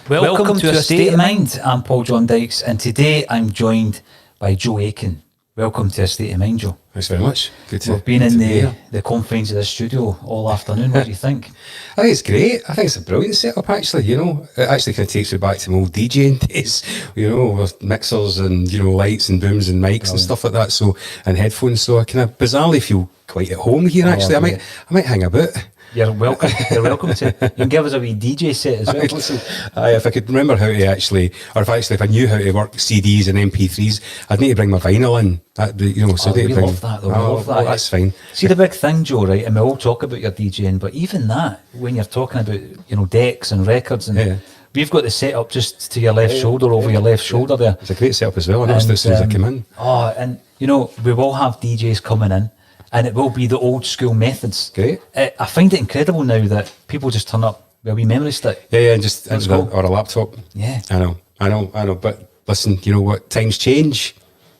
Welcome to A State of Mind. I'm Paul John Dykes, and today I'm joined by Joe Aitken. Welcome to A State of Mind, Joe. Thanks very much. We've been in the confines of the studio all afternoon. What do you think? I think it's great. I think it's a brilliant setup, actually. You know, it actually kind of takes me back to my old DJing days, you know, with mixers and, you know, lights and booms and mics and stuff like that. So, and headphones. So I kind of bizarrely feel quite at home here, actually. I might hang about. You're welcome. You're welcome to. You can give us a wee DJ set as well. Listen, if I could remember how to actually, or if I knew how to work CDs and MP3s, I'd need to bring my vinyl in. You know, so we love that, though. We love that. That's fine. See, the big thing, Joe, right? And we all talk about your DJing, but even that, when you're talking about, you know, decks and records, and we've got the setup just to your left shoulder, over your left shoulder there. It's a great setup as well. I noticed as soon as I came in. And you know, we will have DJs coming in. And it will be the old school methods. Great. I find it incredible now that people just turn up with a wee memory stick. Yeah, and just or a laptop. Yeah. I know. But listen, you know what? Times change.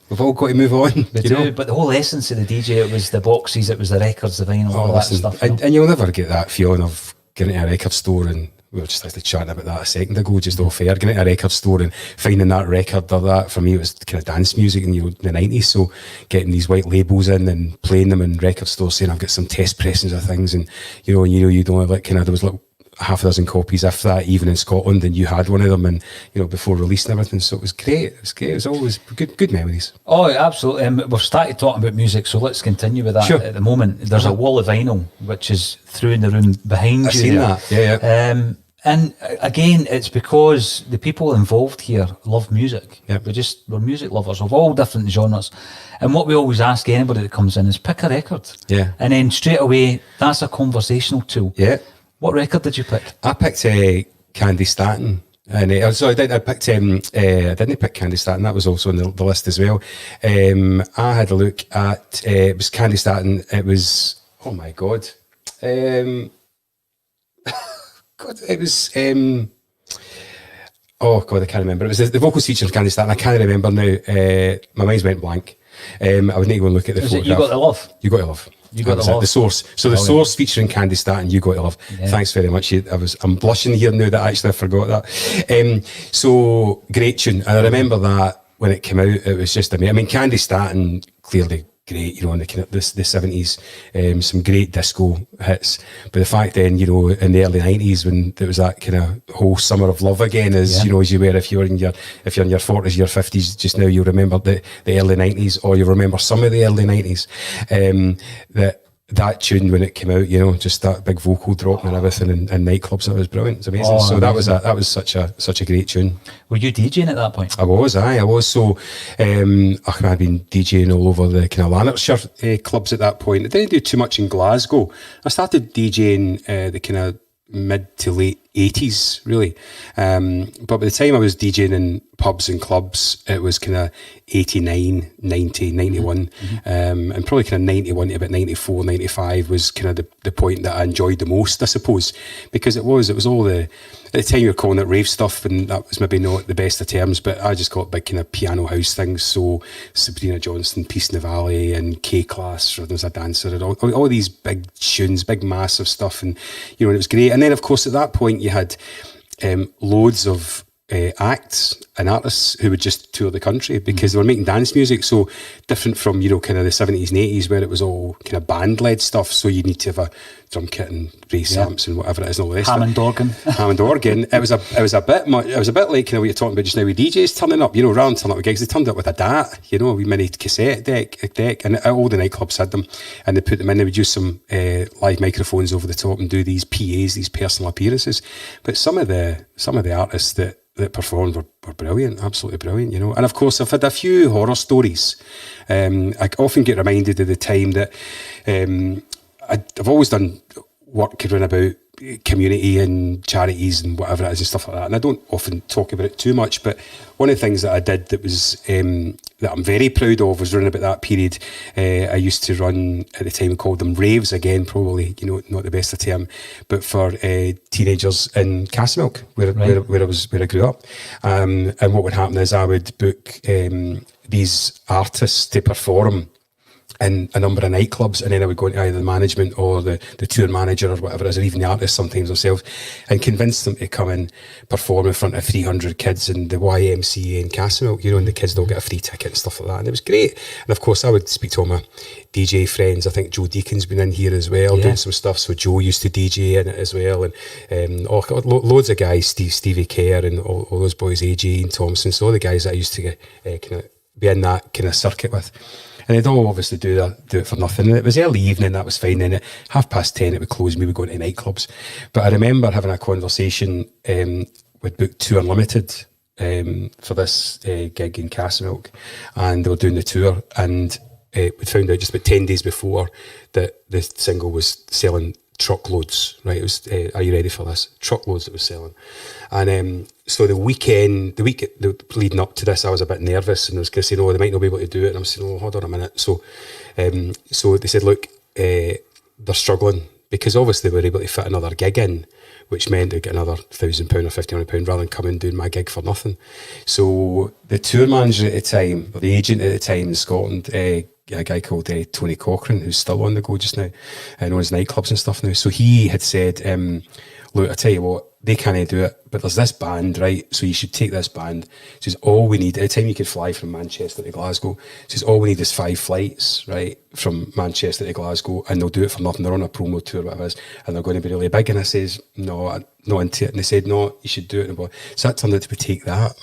We've all got to move on. We do, but the whole essence of the DJ, it was the boxes, it was the records, the vinyl, all that stuff. And you'll never get that feeling of getting to a record store, and we were just actually chatting about that a second ago, just off air, getting to a record store and finding that record or that. For me, it was kind of dance music in the 90s. So getting these white labels in and playing them in record stores, saying I've got some test pressings of things, and you don't have like kind of, there was like half a dozen copies, if that, even in Scotland, and you had one of them, and you know, before release and everything. So it was great. It was always good memories. Oh, absolutely. We've started talking about music, so let's continue with that. Sure. At the moment, there's a wall of vinyl which is through in the room behind you. I've seen that. Yeah. And again, it's because the people involved here love music. Yep. We're music lovers of all different genres. And what we always ask anybody that comes in is pick a record. Yeah. And then straight away, that's a conversational tool. Yeah. What record did you pick? I picked Candy Staton. And so I didn't pick Candy Staton. That was also on the list as well. I had a look at, it was Candy Staton. It was, oh my God. It was oh God, I can't remember. It was the vocals feature of Candy Staton. I can't remember now. My mind's went blank. I would need to go and look at the photograph. You Got the Love? You Got to Love. You Got the Love. The source. So the source featuring Candy Staton, You Got to Love. Yeah. Thanks very much. I'm blushing here now that actually I forgot that. So great tune. And I remember that when it came out, it was just amazing. I mean, Candy Staton, clearly great, you know, in the 70s, some great disco hits. But the fact then, you know, in the early 90s, when there was that kind of whole summer of love again, as you know, as you were, if you're in your 40s, your 50s, just now you'll remember the early 90s, or you remember some of the early 90s. That tune when it came out, you know, just that big vocal drop and everything in nightclubs, that was brilliant. It's amazing. So amazing. that was such a great tune. Were you DJing at that point? I was. So I'd been DJing all over the kind of Lanarkshire clubs at that point. I didn't do too much in Glasgow. I started DJing the kind of mid to late 80s, really. But by the time I was DJing in pubs and clubs, it was kind of 89, 90, 91. And probably kind of 91 to about 94, 95 was kind of the point that I enjoyed the most, I suppose, because it was all at the time you were calling it rave stuff, and that was maybe not the best of terms, but I just call it big kind of piano house things. So Sabrina Johnston, Peace in the Valley, and K-Class, Rhythms a Dancer, and all these big tunes, big massive stuff, and you know, and it was great. And then of course at that point you had loads of acts and artists who would just tour the country because they were making dance music, so different from, you know, kind of the 70s and 80s where it was all kind of band-led stuff, so you need to have a drum kit and bass amps and whatever it is and all the rest Hammond organ. Hammond organ. It was a bit like kind of what you're talking about just now with DJs turning up, you know, rather than turning up with gigs, they turned up with a DAT, you know, a wee mini cassette deck, and all the nightclubs had them, and they put them in. They would use some live microphones over the top and do these PAs, these personal appearances. But some of the artists that performed were brilliant, absolutely brilliant, you know. And of course, I've had a few horror stories. I often get reminded of the time that I've always done work around about community and charities and whatever it is and stuff like that. And I don't often talk about it too much, but one of the things that I did that was that I'm very proud of was running about that period. I used to run at the time, we called them raves, again, probably, you know, not the best of term, but for teenagers in Castlemilk, where I grew up. And what would happen is I would book these artists to perform in a number of nightclubs, and then I would go into either the management or the tour manager or whatever it is, or even the artists sometimes themselves, and convince them to come and perform in front of 300 kids in the YMCA in Castlemilk, and the kids they'll get a free ticket and stuff like that. And it was great. And of course I would speak to all my DJ friends. I think Joe Deacon's been in here as well, doing some stuff. So Joe used to DJ in it as well, and loads of guys, Stevie Kerr and all those boys, AJ and Thompson. So all the guys that I used to kind of be in that kind of circuit with. And they'd all obviously do it for nothing. And it was early evening, that was fine. And at 10:30 it would close, and we would go into nightclubs. But I remember having a conversation with Book 2 Unlimited for this gig in Castlemilk, and they were doing the tour, and we found out just about 10 days before that the single was selling truckloads, right? It was, are you ready for this? Truckloads it was selling. And so the week leading up to this, I was a bit nervous, and I was going to say, no, they might not be able to do it. And I'm saying, oh, hold on a minute. So they said, look, they're struggling, because obviously they were able to fit another gig in, which meant they'd get another £1,000 or £1,500 rather than come and doing my gig for nothing. So the tour manager at the time, or the agent at the time in Scotland, a guy called Tony Cochrane, who's still on the go just now, and owns nightclubs and stuff now. So he had said, look, I tell you what, they can't do it, but there's this band, right? So you should take this band. He says, all we need, at the time you could fly from Manchester to Glasgow, he says, all we need is 5 flights, right, from Manchester to Glasgow, and they'll do it for nothing. They're on a promo tour, whatever it is, and they're going to be really big. And I says, no, I'm not into it. And they said, no, you should do it. So that turned out to be Take That.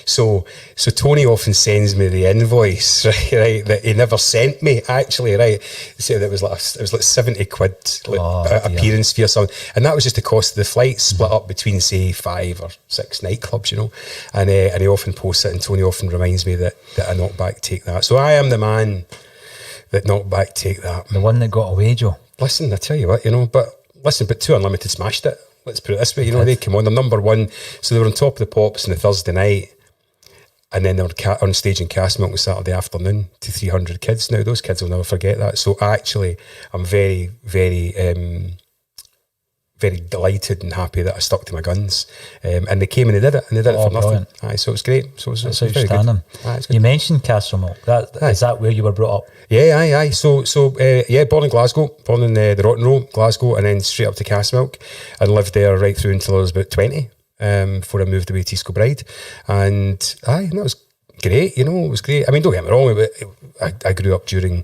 So Tony often sends me the invoice, right, that he never sent me, actually, right. So it was like £70 appearance fee or something, and that was just the cost of the flight, split up between say 5 or 6 nightclubs, and he often posts it, and Tony often reminds me that I knocked back Take That. So I am the man that knocked back Take That, the one that got away, Joe. Listen, I tell you what, but 2 Unlimited smashed it. Let's put it this way, they came on, they're number 1, so they were on Top of the Pops on the Thursday night, and then they were on stage in Castlemilk on Saturday afternoon to 300 kids. Now, those kids will never forget that. So actually, I'm very, very, very delighted and happy that I stuck to my guns. And they came and they did it, for nothing. Brilliant. Aye, so it was great. So it was very good. Aye, you mentioned Castlemilk. Is that where you were brought up? Yeah, aye. So born in Glasgow, born in the Rotten Row, Glasgow, and then straight up to Castlemilk, and lived there right through until I was about 20. Before I moved away to East Kilbride, and that was great. It was great. I mean, don't get me wrong, I grew up during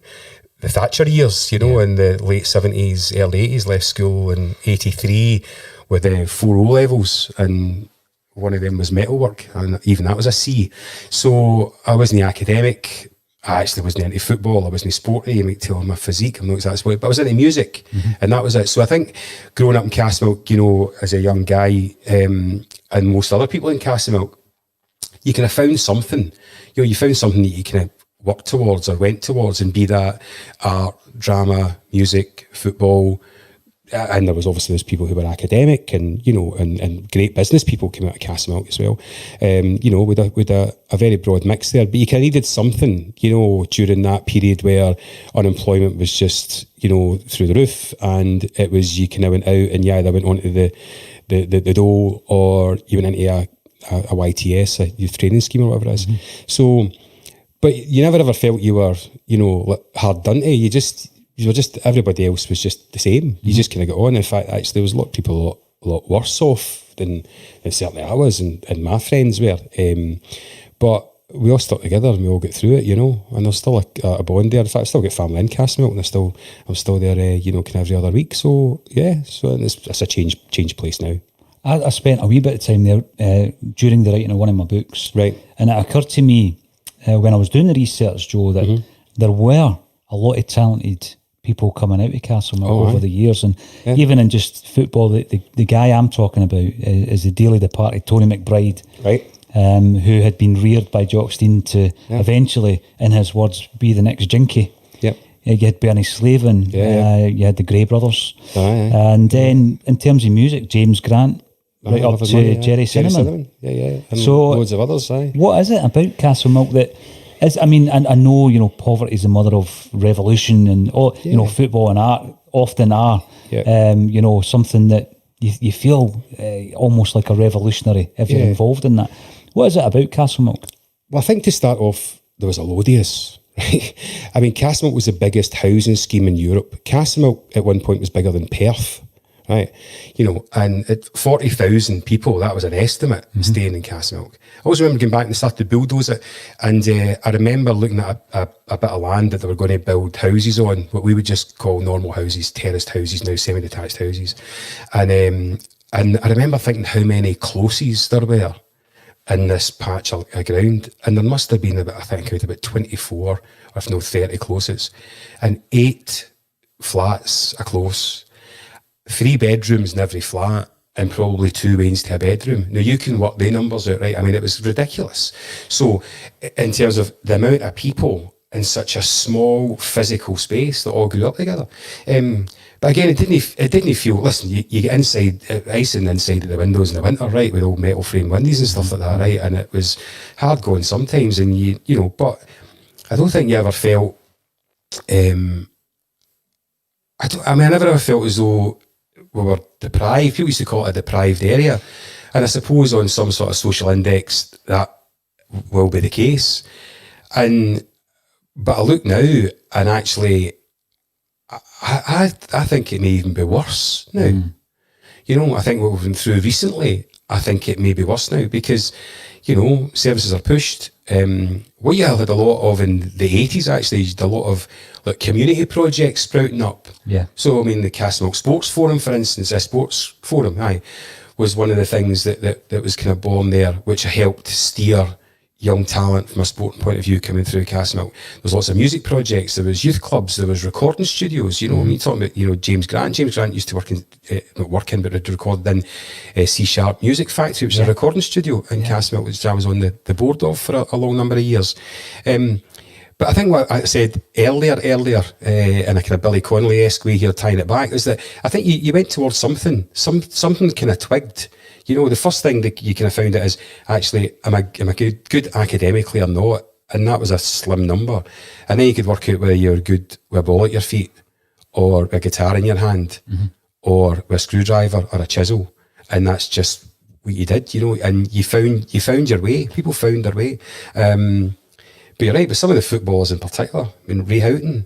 the Thatcher years, in the late 70s, early 80s. Left school in 83 with 4 O levels, and one of them was metalwork, and even that was a C. So I wasn't academic. I actually wasn't into football. I wasn't sporty. You might tell my physique, I'm not exactly sporty, but I was into music, and that was it. So I think growing up in Castlemilk, as a young guy, and most other people in Castlemilk, you kind of found something. You found something that you kind of worked towards or went towards, and be that art, drama, music, football. And there was obviously those people who were academic, and and great business people came out of Castlemilk as well. With a very broad mix there. But you kind of needed something, during that period where unemployment was just through the roof, and it was you kind of went out and you either went onto the dole, or you went into a YTS, a youth training scheme or whatever it is. So, but you never ever felt you were hard done to. You were just, everybody else was just the same. You just kind of got on. In fact, actually, there was a lot of people a lot worse off than certainly I was, and my friends were. But we all stuck together, and we all get through it, and there's still a bond there. In fact, I still get family in Castlemilk, and I'm still there, kind of every other week. So, yeah, it's a change place now. I spent a wee bit of time there during the writing of one of my books. Right. And it occurred to me when I was doing the research, Joe, that there were a lot of talented people coming out of Castlemilk over the years, and even in just football, the guy I'm talking about is the Daily Departed Tony McBride, right? Who had been reared by Jock Stein to eventually, in his words, be the next Jinky. Yep. You had Bernie Slavin, you had the Gray Brothers, and then in terms of music, James Grant, right up to Jerry Cinnamon. And so loads of others. What is it about Castlemilk that? I know, poverty is the mother of revolution, and football and art often are, something that you feel almost like a revolutionary if you're involved in that. What is it about Castlemilk? Well, I think to start off, there was a Lodius, I mean, Castlemilk was the biggest housing scheme in Europe. Castlemilk at one point was bigger than Perth, right? You know, and at 40,000 people, that was an estimate staying in Castlemilk. I always remember going back and they started to bulldoze it. And I remember looking at a bit of land that they were going to build houses on, what we would just call normal houses, terraced houses, now semi-detached houses. And I remember thinking how many closes there were in this patch of ground, and there must have been about, I think, about 24, or if not 30 closes, and 8 flats a close, 3 bedrooms in every flat, and probably 2 wings to a bedroom. Now you can work the numbers out, right? I mean, it was ridiculous. So in terms of the amount of people in such a small physical space that all grew up together. But again, it didn't feel, listen, you get inside, icing inside of the windows in the winter, right, with old metal frame windows and stuff like that, right, and it was hard going sometimes, and you know, but I don't think you ever felt, I never ever felt as though we were deprived. People used to call it a deprived area, and I suppose on some sort of social index that will be the case, but I look now and actually I think it may even be worse now. You know, I think what we've been through recently, I think it may be worse now because, you know, services are pushed. What you had a lot of in the 80s actually, a lot of like community projects sprouting up. Yeah. So, I mean, the Castlemilk Sports Forum, for instance, a sports forum, was one of the things that was kind of born there, which helped steer young talent from a sporting point of view coming through Castlemilk. There's lots of music projects, there was youth clubs, there was recording studios, you know, I mean, talking about, you know, James Grant used to work in, but had recorded in C# Music Factory, which is a recording studio in Castlemilk, which I was on the board of for a long number of years. But I think what I said earlier, in a kind of Billy Connolly-esque way here, tying it back, is that I think you went towards something kind of twigged. You know, the first thing that you kind of found out is, actually, am I good academically or not? And that was a slim number. And then you could work out whether you're good with a ball at your feet, or a guitar in your hand, or with a screwdriver or a chisel. And that's just what you did, you know, and you found your way. People found their way. But you're right, but some of the footballers in particular, I mean, Ray Houghton,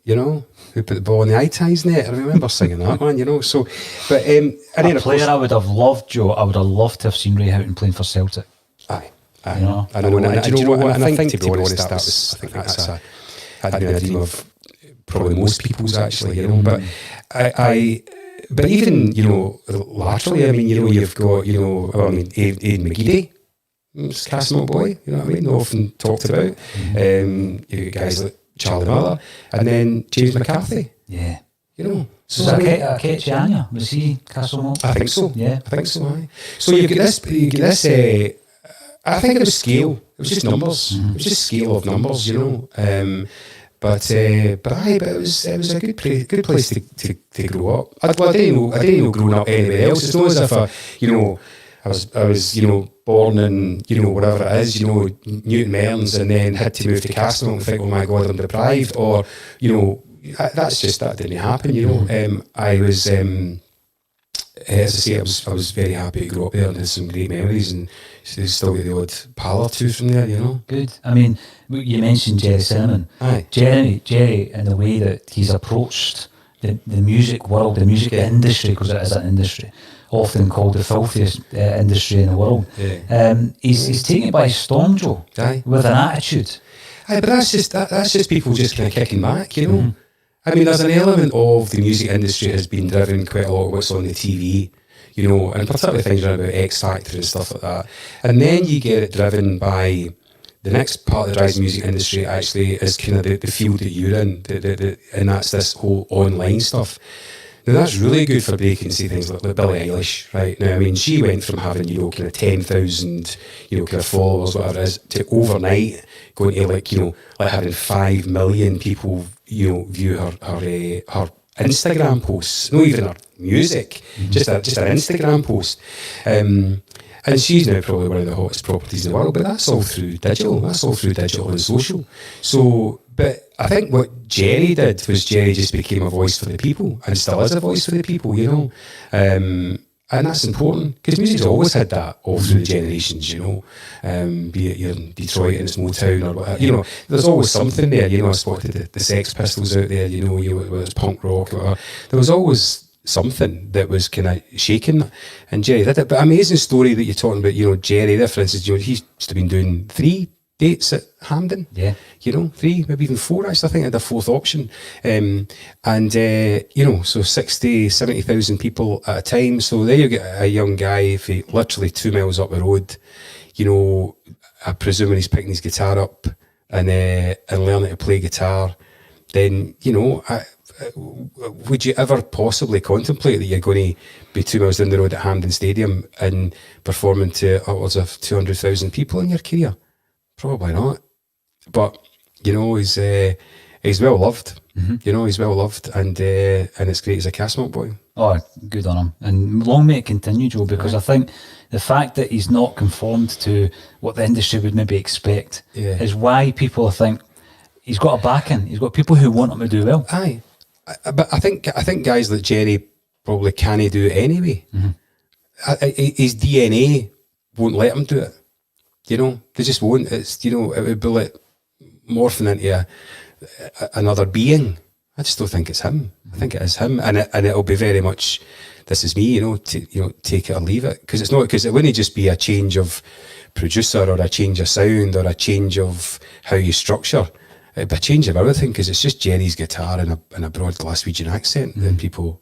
you know, who put the ball in the eye-ties net. I remember singing that one, you know. So, but and then a player I would have loved, Joe, I would have loved to have seen Ray Houghton playing for Celtic. Aye. You know? I know, and do you know what? And I think, to be honest, that's had been a dream of probably most people's, actually, you know. But but even, you know, laterally, I mean, you know, you've got, you know, Aidan McGeady, Castlemilk boy, you know what I mean, often talked about. You've got guys like Charlie Miller, and then James McCarthy. Yeah. You know. So was Ketchianya? Was he Castlemilk? I think so. Yeah. I think so, aye. So you get this, I think it was scale. It was just numbers. It was just scale of numbers, you know. But it was a good place to grow up. I didn't know growing up anywhere else. It's not as if I was, you know, born in, you know, whatever it is, you know, Newton Mearns, and then had to move to Castlemilk and think, oh my God, I'm deprived, or, you know, that didn't happen, you know. I was, as I say, I was very happy to grow up there and had some great memories, and still get the odd pal or two from there, you know. Good. I mean, you mentioned Jerry Cinnamon. Aye. Jerry, in the way that he's approached the music world, the music industry, because it is an industry, often called the filthiest industry in the world. Yeah. He's taken it by storm, Joe. Aye. With an attitude. Aye, but that's just people just kind of kicking back, you know. I mean, there's an element of the music industry has been driven quite a lot of what's on the TV, you know, and particularly things around about X Factor and stuff like that. And then you get it driven by the next part that drives the music industry actually is kind of the field that you're in, and that's this whole online stuff. Now that's really good for breaking, say, things like Billie Eilish, right? Now, I mean, she went from having, you know, kind of 10,000, you know, kind of followers, whatever it is, to overnight going to, like, you know, like having 5 million people, you know, view her Instagram posts, not even her music, just an Instagram post. And she's now probably one of the hottest properties in the world, but that's all through digital. That's all through digital and social. So, but I think what Jerry did was Jerry just became a voice for the people, and still is a voice for the people, you know. And And that's important, because music's always had that all through the generations, you know. Be it you're in Detroit and it's Motown or whatever, you know, there's always something there. You know, I spotted the Sex Pistols out there, you know, whether it's punk rock or whatever. There was always something that was kind of shaking, and Jerry did it. But amazing story that you're talking about, you know, Jerry there, for instance, you know, he used to been doing 3 dates at Hampden. Yeah. You know, 3, maybe even 4, actually. I think I had a 4th option. You know, so 60, 70,000 people at a time. So there you get a young guy literally 2 miles up the road, you know, I presume he's picking his guitar up and learning to play guitar. Then, you know, would you ever possibly contemplate that you're going to be 2 miles down the road at Hampden Stadium and performing to upwards of 200,000 people in your career? Probably not. But, you know, he's well loved. Mm-hmm. You know, he's well loved, and it's great he's a Castlemilk boy. Oh, good on him. And long may it continue, Joe, because I think the fact that he's not conformed to what the industry would maybe expect is why people think he's got a backing. He's got people who want him to do well. Aye. But I think guys like Jerry probably can't do it anyway. Mm-hmm. His DNA won't let him do it. You know, they just won't. It's, you know, it would be like morphing into another being. I just don't think it's him. I think it is him, and it'll be very much, this is me. You know, take it or leave it, because it wouldn't just be a change of producer or a change of sound or a change of how you structure. It'd be a change of everything, because it's just Jerry's guitar and a broad Glaswegian accent that people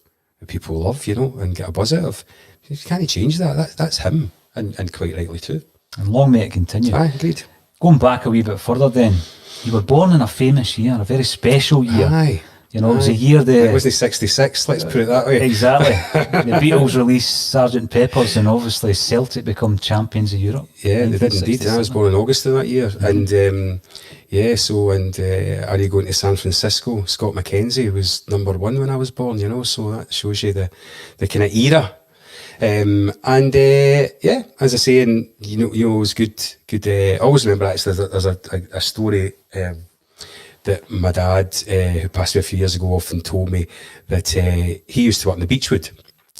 love, you know, and get a buzz out of. You can't change that. That's him, and quite rightly too. And long may it continue. Aye, agreed. Going back a wee bit further then, you were born in a famous year, a very special year. Aye. You know, it was a year It wasn't 66, let's put it that way. Exactly. The Beatles released Sgt. Pepper's, and obviously Celtic become champions of Europe. Yeah, they did indeed. I was born in August of that year. Mm-hmm. And are you going to San Francisco? Scott McKenzie was number 1 when I was born, you know, so that shows you the kind of era. As I say, and you know, it was good. I always remember, actually, there's a story that my dad, who passed away a few years ago, often told me, that he used to work in the Beechwood,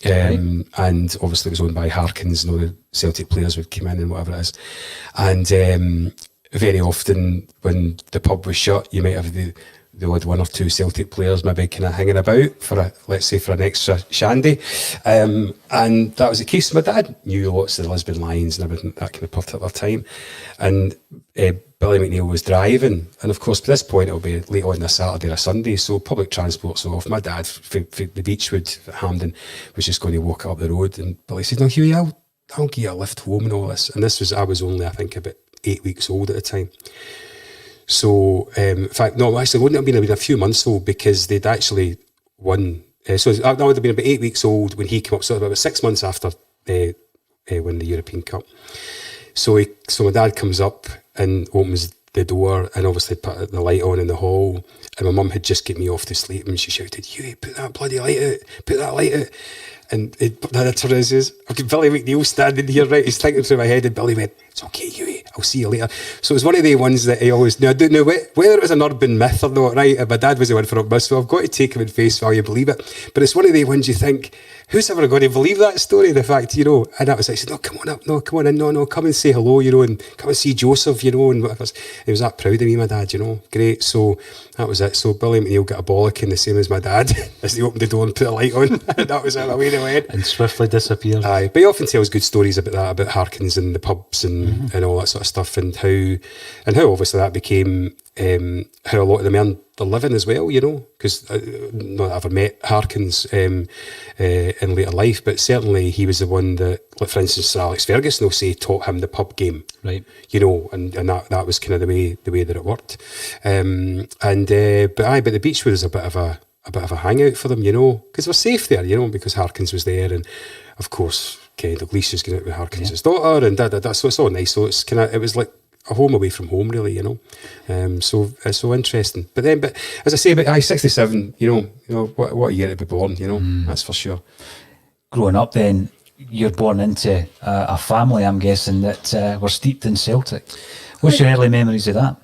and obviously it was owned by Harkins, and all the Celtic players would come in and whatever it is, and very often when the pub was shut, you might have the odd 1 or 2 Celtic players maybe kind of hanging about for an extra shandy, and that was the case. My dad knew lots of the Lisbon Lions and everything, that kind of particular time, and Billy McNeil was driving, and of course by this point it'll be late on a Saturday or a Sunday, so public transport's off. My dad, for the Beechwood at Hampden, was just going to walk up the road, and Billy said, "No, Hughie, I'll give you a lift home and all this." And I was only, I think, about 8 weeks old at the time. So, in fact, no, actually, it wouldn't have been a few months old, because they'd actually won. So I would have been about 8 weeks old when he came up, so about 6 months after winning the European Cup. So my dad comes up and opens the door, and obviously put the light on in the hall, and my mum had just get me off to sleep, and she shouted, "Hughie, put that bloody light out, put that light out." And then I turned and says, "I've got Billy McNeil standing here, right?" He's thinking through my head, and Billy went, "It's okay, Hughie, I'll see you later." So it was one of the ones that he always knew. I don't know whether it was an urban myth or not, right? My dad was the one for it, so I've got to take him in face value, believe it. But it's one of the ones you think, who's ever going to believe that story? The fact, you know, and that was like, "No, come on up, no, come on in, no, come and say hello, you know, and come and see Joseph, you know," and whatever. He was that proud of me, my dad, you know, great. So that was it. So Billy McNeil got a bollocking, the same as my dad, as they opened the door and put a light on. That was it, away they went. And swiftly disappeared. Aye, but he often tells good stories about that, about Harkins and the pubs and all that sort of stuff, and how obviously that became how a lot of them earned their living as well, you know, because not that I ever met Harkins in later life, but certainly he was the one that, like for instance, Sir Alex Ferguson will say taught him the pub game, right? You know, and that was kind of the way that it worked, but the Beechwood was a bit of a hangout for them, you know, because we're safe there, you know, because Harkins was there, and of course Kenny Dalglish was going out with Harkins' daughter, and so it's all nice. So it's it was like a home away from home, really, you know. So it's so interesting. But as I say, about 67, you know, what a year to be born, you know, that's for sure. Growing up, then you're born into a family, I'm guessing, that were steeped in Celtic. What's your early memories of that?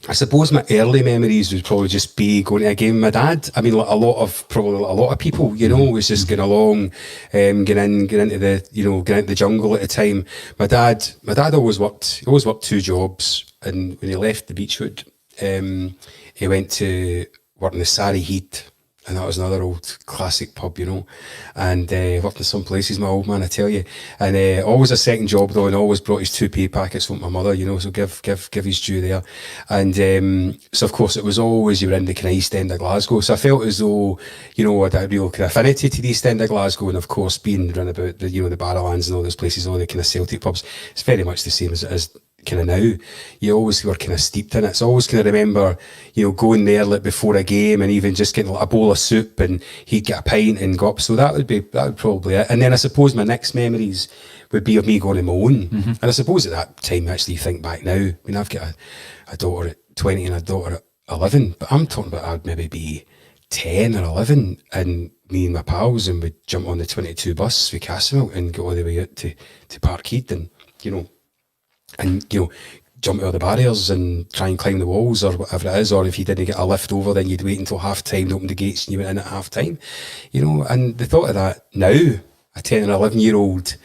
I suppose my early memories would probably just be going to a game with my dad. I mean, like a lot of people, you know, was just going along, getting into the jungle at the time. My dad always worked 2 jobs, and when he left the Beechwood, he went to work in the Surrey Heat. And that was another old classic pub, you know. And worked in some places, my old man, I tell you. And always a second job though, and always brought his 2 pay packets from my mother, you know. So give his due there. And so of course it was always you were in the kind of East End of Glasgow. So I felt as though, you know, I had a real kind of affinity to the East End of Glasgow, and of course being round about the, you know, the Barrowlands and all those places, all the kind of Celtic pubs. It's very much the same as it is kind of now. You always were kind of steeped in it. So I always kind of remember, you know, going there like before a game and even just getting like a bowl of soup, and he'd get a pint and go up. So that would probably it. And then I suppose my next memories would be of me going on my own. And I suppose at that time, actually, you think back now, I mean, I've got a daughter at 20 and a daughter at 11, but I'm talking about I'd maybe be 10 or 11, and me and my pals, and we'd jump on the 22 bus with Castlemilk and go all the way out to Parkhead, and, you know, jump over the barriers and try and climb the walls or whatever it is. Or if you didn't get a lift over, then you'd wait until half time to open the gates and you went in at half time, you know. And the thought of that now, a 10 and 11-year-old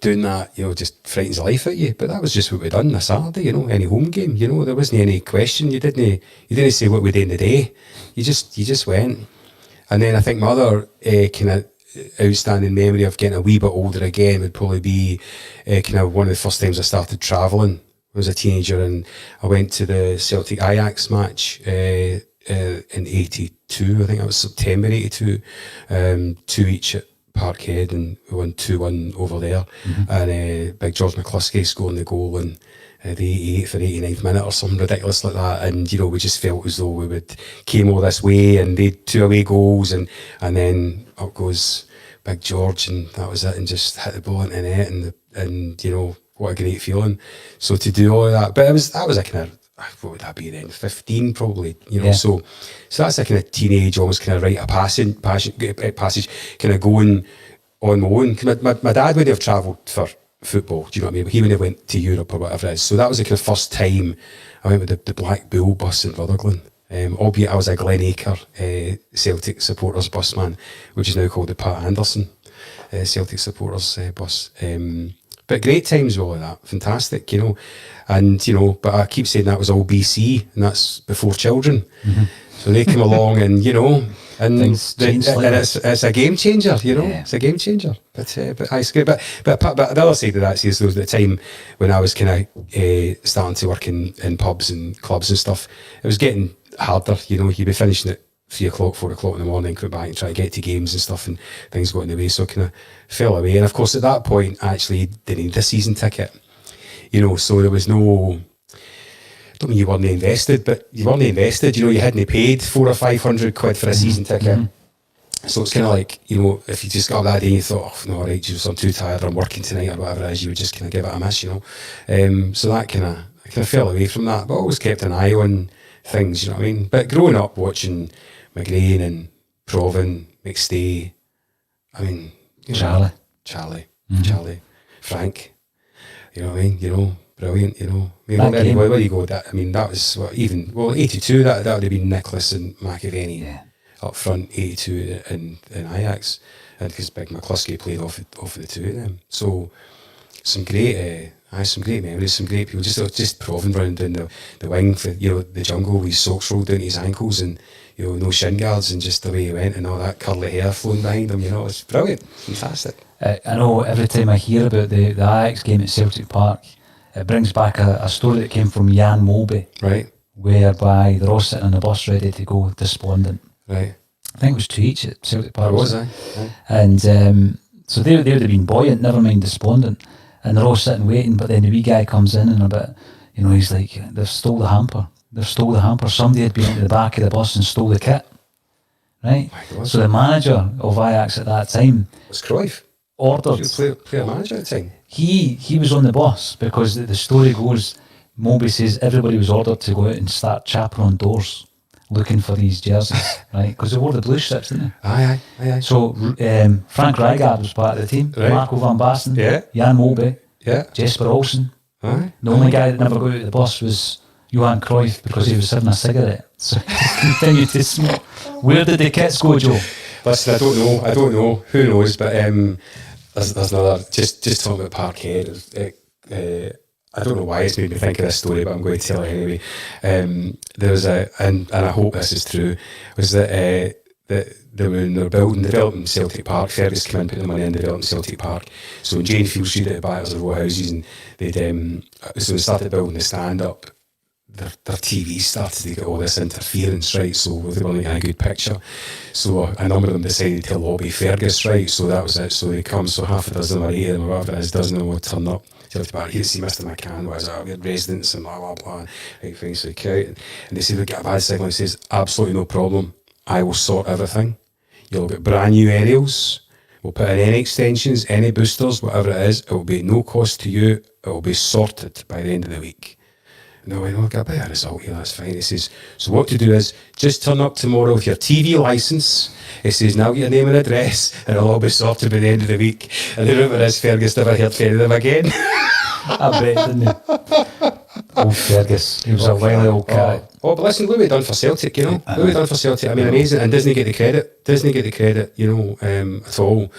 doing that, you know, just frightens the life out of you. But that was just what we'd done on a Saturday, you know, any home game, you know. There wasn't any question. You didn't say what we did in the day. You just went. And then I think my other kind of outstanding memory of getting a wee bit older again would probably be kind of one of the first times I started travelling. I was a teenager, and I went to the Celtic Ajax match in 82. I think that was September 82. 2 each at Parkhead, and we won 2-1 over there. And Big George McCluskey scoring the goal in the 88th or 89th minute or something ridiculous like that. And, you know, we just felt as though we came all this way, and they 2 away goals, and then up goes Big George, and that was it, and just hit the ball into the net, and you know, what a great feeling. So to do all of that, but that was a kind of, what would that be then? 15 probably, you know. Yeah. So that's a kind of teenage, almost kind of rite of passage, kind of going on my own. My dad would have travelled for football, do you know what I mean? But he would have went to Europe or whatever it is. So that was the kind of first time I went with the Black Bull bus in Rutherglen. Albeit I was a Glenacre Celtic supporters busman, which is now called the Pat Anderson Celtic supporters bus. But great times with all of that, fantastic, you know. And, you know, but I keep saying that was all BC, and that's before children. So they come along, and, you know, and it's a game changer, you know. Yeah. It's a game changer. But it's great. But the other side of that is the time when I was kind of starting to work in pubs and clubs and stuff. It was getting harder, you know. You'd be finishing at 3 o'clock, 4 o'clock in the morning, come back and try to get to games and stuff, and things got in the way, so I kind of fell away. And of course at that point I actually didn't need a season ticket, you know, so there was no, I don't mean you weren't invested, but you weren't invested, you know. You hadn't paid 400 or 500 quid for a season ticket. So it's kind of like, you know, if you just got up that day and you thought, oh no, right, Jesus, I'm too tired, I'm working tonight or whatever it is, you would just kind of give it a miss, you know. So that I kind of fell away from that, but always kept an eye on things, you know what I mean. But growing up watching McGrain and Provan, McStay, I mean, you know, Charlie, Frank, you know what I mean, you know, brilliant, you know. I mean, where you go, that, I mean, that was what, 82, that would have been Nicholas and McAvenny up front, 82 in Ajax, and because Big McCluskey played off the 2 of them. So some great memories, some great people. Just Provan running down the wing for, you know, the jungle with his socks rolled down to his ankles, and, you know, no shin guards, and just the way he went, and all that curly hair flowing behind him, you know. It's brilliant, fantastic. I know every time I hear about the Ajax game at Celtic Park, it brings back a story that came from Jan Molby, right, whereby they're all sitting on the bus ready to go, despondent. Right. I think it was 2 each at Celtic Park. It was, aye. And so they would have been buoyant, never mind despondent. And they're all sitting waiting, but then the wee guy comes in and a bit, you know, he's like, they've stole the hamper. Somebody had been into the back of the bus and stole the kit. Right? So the manager of Ajax at that time was Cruyff. Ordered. Player manager at the time. He was on the bus because the story goes, Moby says everybody was ordered to go out and start chapping on doors looking for these jerseys, right? Because they wore the blue strips, didn't they? Aye. So Frank Rijgaard was part of the team, right. Marco van Basten, yeah. Jan Molby, yeah. Jesper Olsen. Aye. The only guy that never got out of the bus was Johan Cruyff because he was having a cigarette. So he just continued to smoke. Where did the kits go, Joe? Listen, I don't know. Who knows? But there's another. Just talking about Parkhead. I don't know why it's made me think of this story, but I'm going to tell it anyway. There was and I hope this is true, was that they were in their developing Celtic Park. Fergus came in, put the money in developing Celtic Park. So in Jane Field Street at the back, there's a row of houses, and so they started building the stand up. Their TVs started to get all this interference, right? So they weren't getting a good picture. So a number of them decided to lobby Fergus, right? So that was it. So they come, so half a dozen or 8 of them, or whatever it is, dozen of them would turn up. Here, see Mr. McCann, what is that? We had residents and blah, blah, blah. Right, fine, so they came out, and they said, we get a bad signal. He says, absolutely no problem. I will sort everything. You'll get brand new aerials. We'll put in any extensions, any boosters, whatever it is. It will be no cost to you. It will be sorted by the end of the week. No, I know, I've got a better result here, that's fine. He says, so what to do is, just turn up tomorrow with your TV licence. He says, now get your name and address, and it'll all be sorted by the end of the week. And the rumour is Fergus never heard from them again. I bet, didn't he? Old Fergus. He was a wily old cat. Oh, but listen, look what he done for Celtic, you know. Look what he done for Celtic. I mean, amazing. And doesn't get the credit, you know, at all.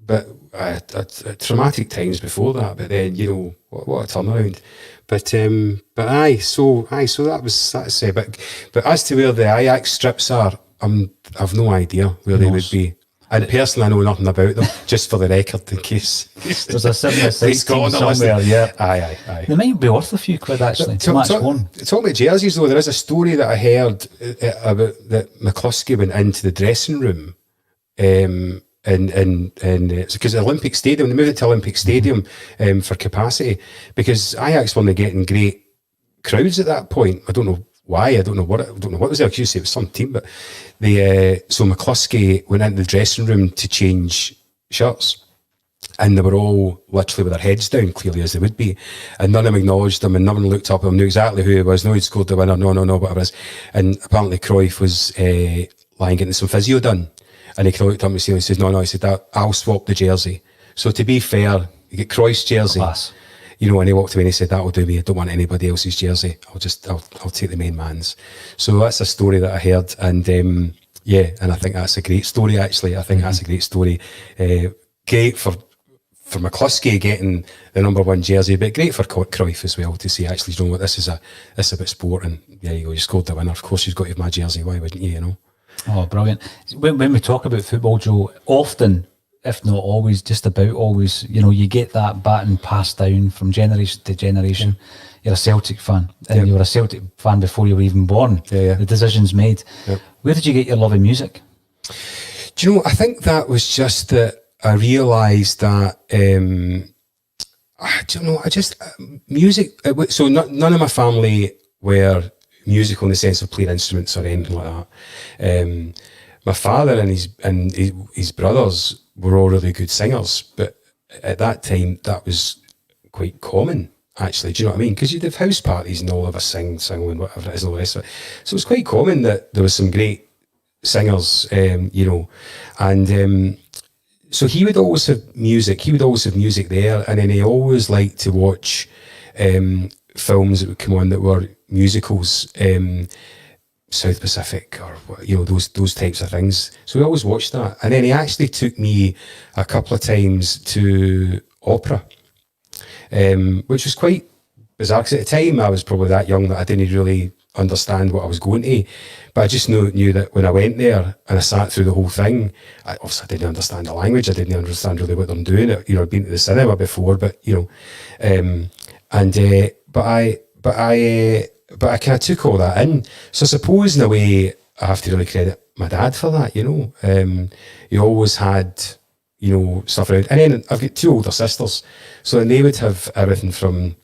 But traumatic times before that, but then, you know, what a turnaround. But so that's it. But as to where the Ajax strips are, I've no idea where they would be. And personally, I know nothing about them, just for the record, in case. There's a 7-a-side team somewhere, yeah. Aye. They might be worth a few quid, actually. Talking about jerseys, though, there is a story that I heard about that McCluskey went into the dressing room, and because Olympic Stadium, they moved it to Olympic Stadium for capacity, because Ajax weren't getting great crowds at that point. I don't know why. I don't know what was there. I used to say it was some team, but so McCluskey went into the dressing room to change shirts, and they were all literally with their heads down, clearly as they would be, and none of them acknowledged him, and none of them looked up at him, knew exactly who he was. No, he'd scored the winner. No, whatever it is. And apparently Cruyff was lying getting some physio done. And he looked up and says, no, he said, I'll swap the jersey. So to be fair, you get Cruyff's jersey. Class. You know, and he walked away and he said, that will do me. I don't want anybody else's jersey. I'll take the main man's. So that's a story that I heard. And and I think that's a great story, actually. I think that's a great story. Great for McCluskey getting the number 1 jersey, but great for Cruyff as well to say, actually, you know what, this is about sport, and there you go, you scored the winner. Of course, you've got to have my jersey. Why wouldn't you, you know? Oh, brilliant. When we talk about football, Joe, often, if not always, just about always, you know, you get that baton passed down from generation to generation. You're a Celtic fan, and you were a Celtic fan before you were even born. The decision's made. Where did you get your love of music? Do you know, I think that was just that I realised that, I don't know, music, so none of my family were musical in the sense of playing instruments or anything like that. My father and his brothers were all really good singers, but at that time that was quite common, actually. Do you know what I mean? Because you'd have house parties and all of us sing and whatever it is and all the rest of it. So it was quite common that there was some great singers, you know, and so he would always have music. He would always have music there, and then he always liked to watch films that would come on that were musicals, South Pacific, or you know, those types of things. So we always watched that, and then he actually took me a couple of times to opera, which was quite bizarre, because at the time I was probably that young that I didn't really understand what I was going to, but I just knew that when I went there and I sat through the whole thing, I didn't understand the language, I didn't understand really what I'm doing. You know, I'd been to the cinema before, but you know, but I kind of took all that in. So I suppose in a way I have to really credit my dad for that, you know. He always had, you know, stuff around. And then I've got 2 older sisters, so then they would have everything from,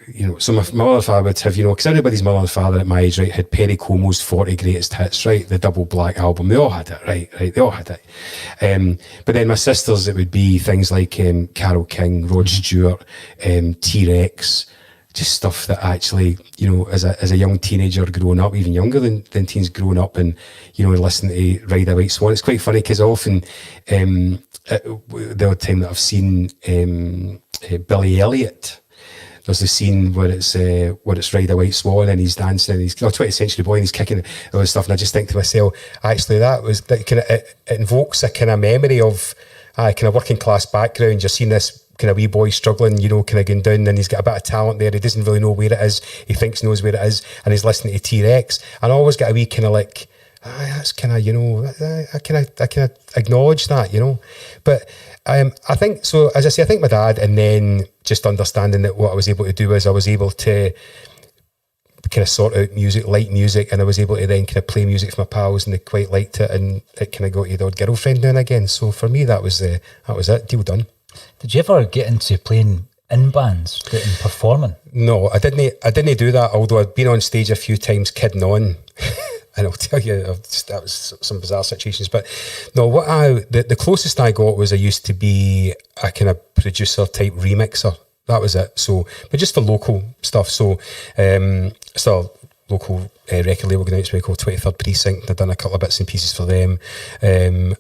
you know, so my mother and father would have, you know, because everybody's mother and father at my age, right, had Perry Como's 40 Greatest Hits, right, the double black album. They all had it, right, they all had it. But then my sisters, it would be things like Carole King, Rod Stewart, T-Rex, just stuff that actually, you know, as a young teenager growing up, even younger than teens growing up, and, you know, listening to Ride a White Swan. It's quite funny because often the odd time that I've seen Billy Elliot, there's the scene where it's Ride a White Swan and he's dancing and he's 20th Century Boy and he's kicking all this stuff, and I just think to myself, actually that kind of it invokes a kind of memory of kind of working class background. You're seeing this kind of wee boy struggling, you know, kind of going down, and he's got a bit of talent there. He doesn't really know where it is. He thinks he knows where it is, and he's listening to T-Rex. And I always get a wee kind of like, that's kind of, you know, I kind of acknowledge that, you know. But I think, so as I say, I think my dad, and then just understanding that what I was able to do is I was able to kind of sort out music, like music, and I was able to then kind of play music for my pals, and they quite liked it, and it kind of got you the odd girlfriend now and again. So for me, that was it, deal done. Did you ever get into playing in bands, getting performing? No, I didn't do that, although I'd been on stage a few times kidding on. And I'll tell you, that was some bizarre situations. But no, the closest I got was I used to be a kind of producer type remixer. That was it. So, but just for local stuff. So, still local record label going out to me called 23rd Precinct. I'd done a couple of bits and pieces for them, and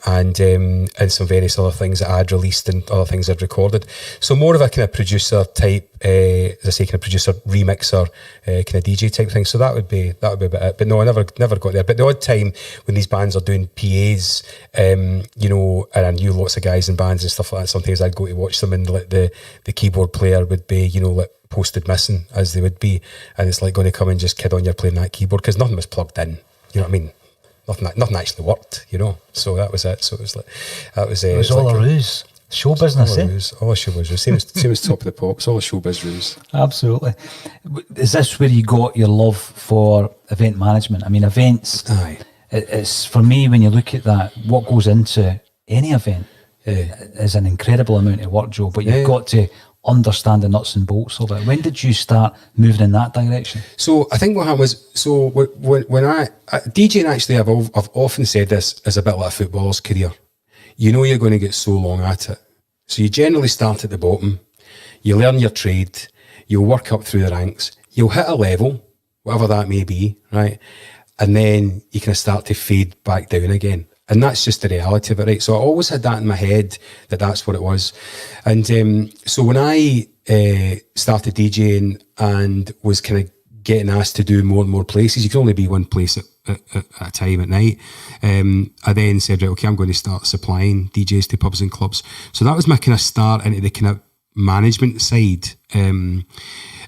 some various other things that I'd released and other things I'd recorded. So more of a kind of producer type, as I say, kind of producer remixer, kind of DJ type thing. So that would be about it. But no, I never got there. But the odd time when these bands are doing PAs, you know, and I knew lots of guys in bands and stuff like that. Sometimes I'd go to watch them, and like the keyboard player would be, you know, like posted missing as they would be, and it's like going to come and just kid on you're playing that keyboard because nothing was plugged in, you know what I mean? Nothing actually worked, you know. So that was it. So it was like that was it was all like a ruse. Show business, all show business. Same as Top of the Pops, all showbiz ruse. Absolutely. Is this where you got your love for event management? I mean, events. Aye. It's for me, when you look at that, what goes into any event is an incredible amount of work, Joe. But you've got to understand the nuts and bolts of it. When did you start moving in that direction? So I think what happened was, so when I DJing, actually, I've often said this, is a bit like a footballer's career. You know you're going to get so long at it. So you generally start at the bottom, you learn your trade, you'll work up through the ranks, you'll hit a level, whatever that may be, right? And then you kind of start to fade back down again. And that's just the reality of it, right? So I always had that in my head, that that's what it was. And so when I started DJing and was kind of getting asked to do more and more places, you can only be one place at a time at night. I then said, right, okay, I'm going to start supplying DJs to pubs and clubs. So that was my kind of start into the kind of management side. And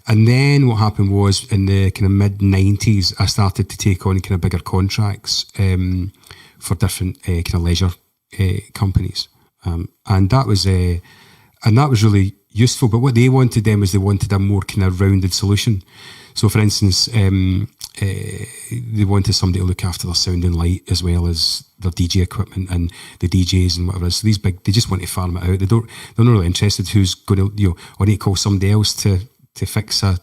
then what happened was, in the kind of mid-90s, I started to take on kind of bigger contracts for different kind of leisure companies, and that was really useful. But what they wanted then was they wanted a more kind of rounded solution. So, for instance, they wanted somebody to look after their sound and light as well as their DJ equipment and the DJs and whatever. So they just want to farm it out. They're not really interested who's going to, you know, I need to call somebody else to fix a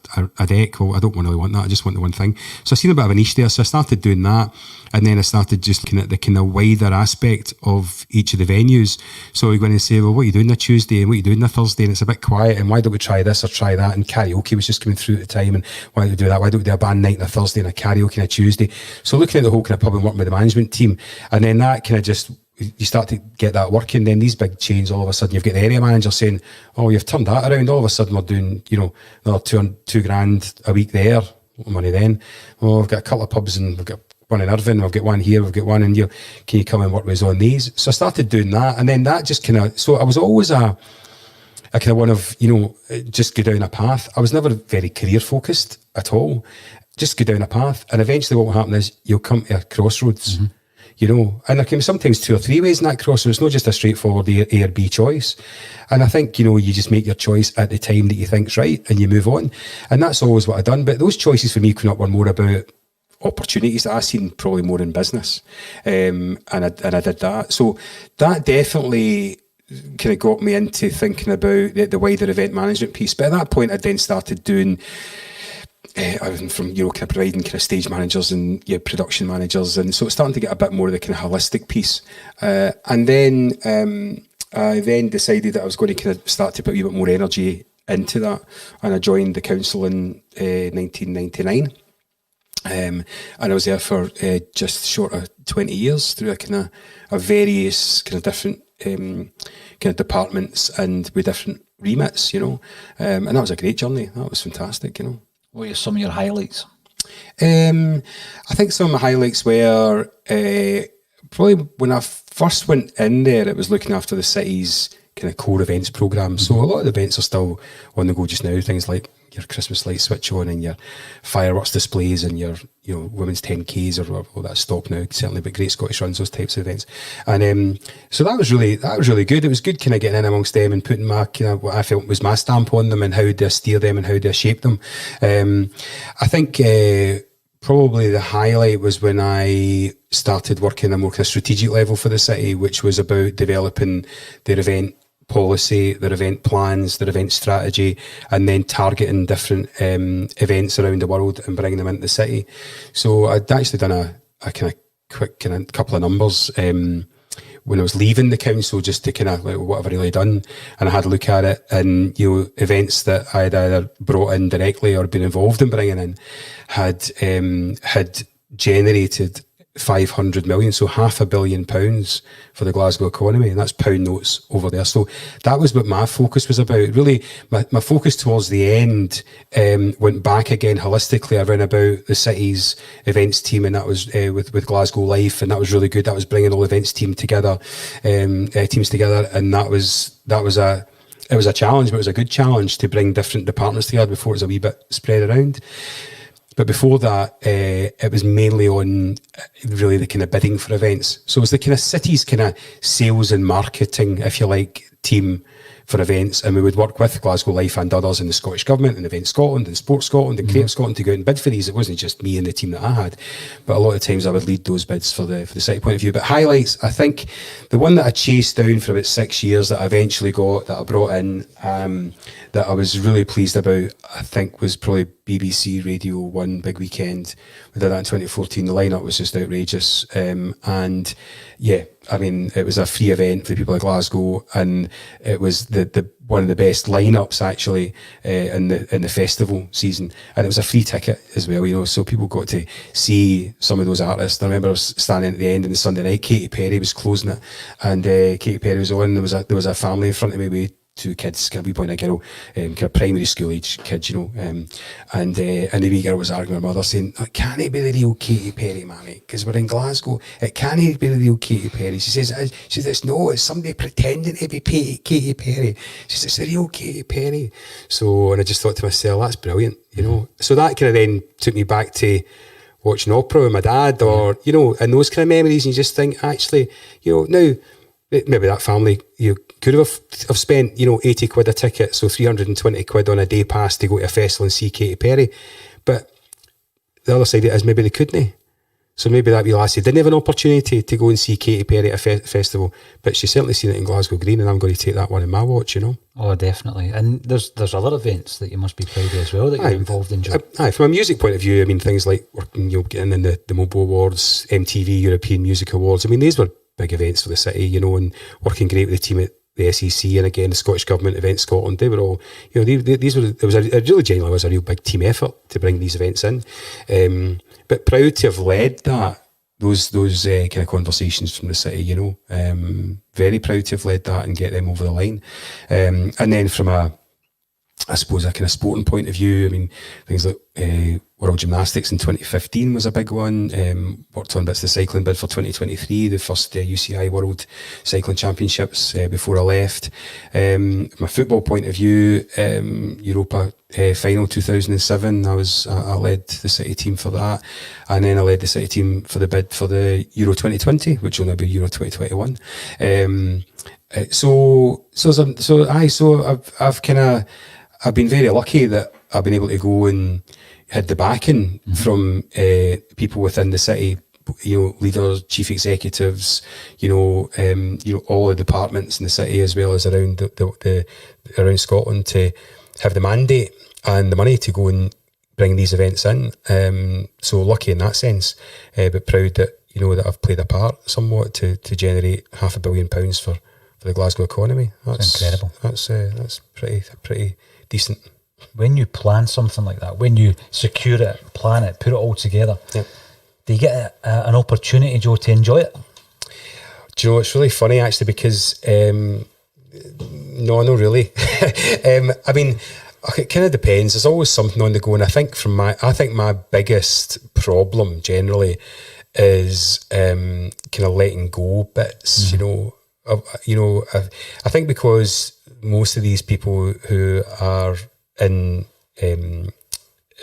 deck. Well, I don't really want that. I just want the one thing. So I seen a bit of a niche there. So I started doing that. And then I started just looking at the kind of wider aspect of each of the venues. So we're going to say, well, what are you doing on a Tuesday and what are you doing on a Thursday? And it's a bit quiet. And why don't we try this or try that? And karaoke was just coming through at the time. And why don't we do that? Why don't we do a band night on a Thursday and a karaoke on a Tuesday? So looking at the whole kind of pub and working with the management team. And then that kind of just, you start to get that working. Then these big chains, all of a sudden you've got the area manager saying, oh, you've turned that around. All of a sudden we're doing, you know, another $2,000 a week there. What money then? Oh, we've got a couple of pubs and we've got one in Irvine, we've got one here, we've got one in here. Can you come and work with us on these? So I started doing that, and then that just kind of, so I was always a kind of one of, you know, just go down a path. I was never very career focused at all. Just go down a path, and eventually what will happen is you'll come to a crossroads. Mm-hmm. You know, and there can be sometimes 2 or 3 ways in that crossroads. It's not just a straightforward A or B choice. And I think, you know, you just make your choice at the time that you think's right, and you move on. And that's always what I've done. But those choices for me coming up were more about opportunities that I seen probably more in business, and I did that. So that definitely kind of got me into thinking about the wider event management piece. But at that point, I then started doing. I was from, you know, kind of providing kind of stage managers and production managers, and so it's starting to get a bit more of the kind of holistic piece. And then I then decided that I was going to kind of start to put a wee bit more energy into that, and I joined the council in 1999. And I was there for just short of 20 years through a kind of various kind of different kind kind of departments and with different remits, and that was a great journey. That was fantastic, What are some of your highlights? I think some of my highlights were probably when I first went in there, it was looking after the city's kind of core events programme. So a lot of the events are still on the go just now. Things like your Christmas light switch on and your fireworks displays and your women's 10Ks or all that stopped now certainly, but Great Scottish Runs, those types of events. And so that was really good. It was good kind of getting in amongst them and putting my kind of what I felt was my stamp on them and how do I steer them and how do I shape them. I think probably the highlight was when I started working on a more kind of strategic level for the city, which was about developing their event policy, their event plans, their event strategy, and then targeting different events around the world and bringing them into the city. So I'd actually done a kind of quick kind of couple of numbers when I was leaving the council, just to kind of like, what have I really done? And I had a look at it, and events that I'd either brought in directly or been involved in bringing in had generated 500 million, so £500 million for the Glasgow economy, and that's pound notes over there. So that was what my focus was about. Really, my focus towards the end went back again holistically around about the city's events team, and that was with Glasgow Life, and that was really good. That was bringing all events teams together, and it was a challenge, but it was a good challenge to bring different departments together before it was a wee bit spread around. But before that, it was mainly on really the kind of bidding for events. So it was the kind of city's kind of sales and marketing, if you like, team for events. And we would work with Glasgow Life and others in the Scottish Government and Event Scotland and Sport Scotland and Creative Scotland to go out and bid for these. It wasn't just me and the team that I had, but a lot of times I would lead those bids for the city point of view. But highlights, I think the one that I chased down for about 6 years that I eventually got, that I brought in, that I was really pleased about, I think was probably BBC Radio 1 Big Weekend. We did that in 2014. The lineup was just outrageous. And yeah, I mean, it was a free event for the people of Glasgow, and it was the one of the best lineups actually in the festival season. And it was a free ticket as well, so people got to see some of those artists. I remember standing at the end on the Sunday night, Katy Perry was closing it, and Katy Perry was on. There was a family in front of me with 2 kids, a wee boy and a girl, kind of primary school age kids, and the wee girl was arguing with her mother saying, "It can't be the real Katy Perry, mammy, because we're in Glasgow. It can't be the real Katy Perry." She says, "No, it's somebody pretending to be Katy Perry." She says, "It's the real Katy Perry." So, and I just thought to myself, that's brilliant, So that kind of then took me back to watching opera with my dad, or and those kind of memories. And you just think, actually, now maybe that family could have spent 80 quid a ticket, so 320 quid on a day pass to go to a festival and see Katy Perry. But the other side of it is maybe they couldn't. So maybe that wee lassie didn't have an opportunity to go and see Katy Perry at a festival, but she's certainly seen it in Glasgow Green, and I'm going to take that one in my watch, Oh, definitely. And there's other events that you must be proud of as well that you're involved in, Joe. From a music point of view, I mean, things like working, getting in the MOBO Awards, MTV European Music Awards. I mean, these were big events for the city, and working great with the team at the SEC and again the Scottish Government, Event Scotland. They were all, it really was a real big team effort to bring these events in. But proud to have led those kind of conversations from the city, very proud to have led that and get them over the line. And then from a kind of sporting point of view, I mean, things like World Gymnastics in 2015 was a big one. Worked on bits of the cycling bid for 2023, the first UCI World Cycling Championships before I left. From a football point of view, Europa final 2007, I led the city team for that, and then I led the city team for the bid for the Euro 2020, which will now be Euro 2021. I've been very lucky that I've been able to go and had the backing from people within the city, leaders, chief executives, all the departments in the city as well as around around Scotland to have the mandate and the money to go and bring these events in. So lucky in that sense, but proud that that I've played a part somewhat to generate £500 million for the Glasgow economy. That's incredible. That's pretty decent. When you plan something like that, when you secure it, plan it, put it all together, do you get an opportunity, Joe, to enjoy it? Do you know, it's really funny actually, because No, not really. I mean, it kind of depends. There's always something on the go, and I think my biggest problem generally is kind of letting go bits. I think because most of these people who are in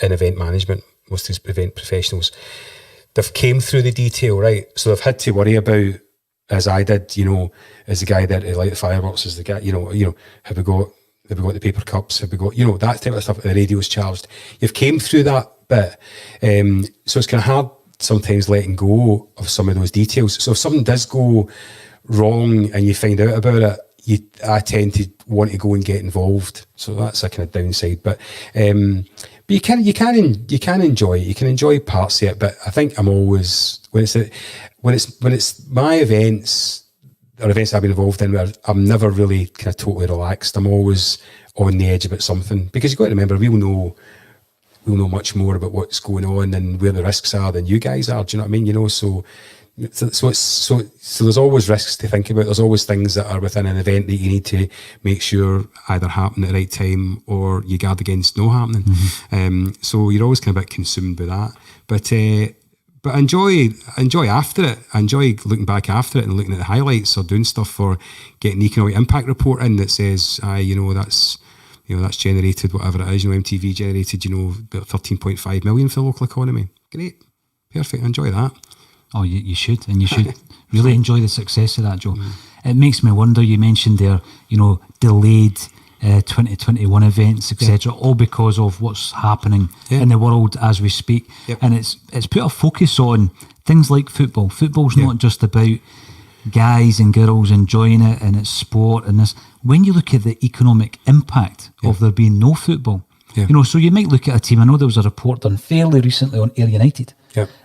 event management, most of these event professionals, they've came through the detail, right? So they've had to worry about, as I did, as the guy that light the fireworks, as the guy, have we got the paper cups? Have we got, that type of stuff? The radio's charged. You've came through that bit. So it's kind of hard sometimes letting go of some of those details. So if something does go wrong and you find out about it, I tend to want to go and get involved. So that's a kind of downside. But you can enjoy it. You can enjoy parts of it. But I think I'm always, when it's my events or events I've been involved in, where I'm never really kind of totally relaxed. I'm always on the edge about something, because you've got to remember, we'll know much more about what's going on and where the risks are than you guys are. Do you know what I mean? So there's always risks to think about. There's always things that are within an event that you need to make sure either happen at the right time or you guard against no happening. Mm-hmm. So you're always kind of a bit consumed with that. But enjoy after it. I enjoy looking back after it and looking at the highlights, or doing stuff, or getting the economic impact report in that says, that's generated whatever it is. MTV generated, about 13.5 million for the local economy. Great, perfect. Enjoy that. Oh, you should, and you should really enjoy the success of that, Joe. It makes me wonder. You mentioned there, delayed 2021 events, etc., all because of what's happening in the world as we speak. And it's put a focus on things like football. Football's not just about guys and girls enjoying it and it's sport and this. When you look at the economic impact of there being no football, so you might look at a team. I know there was a report done fairly recently on Ayr United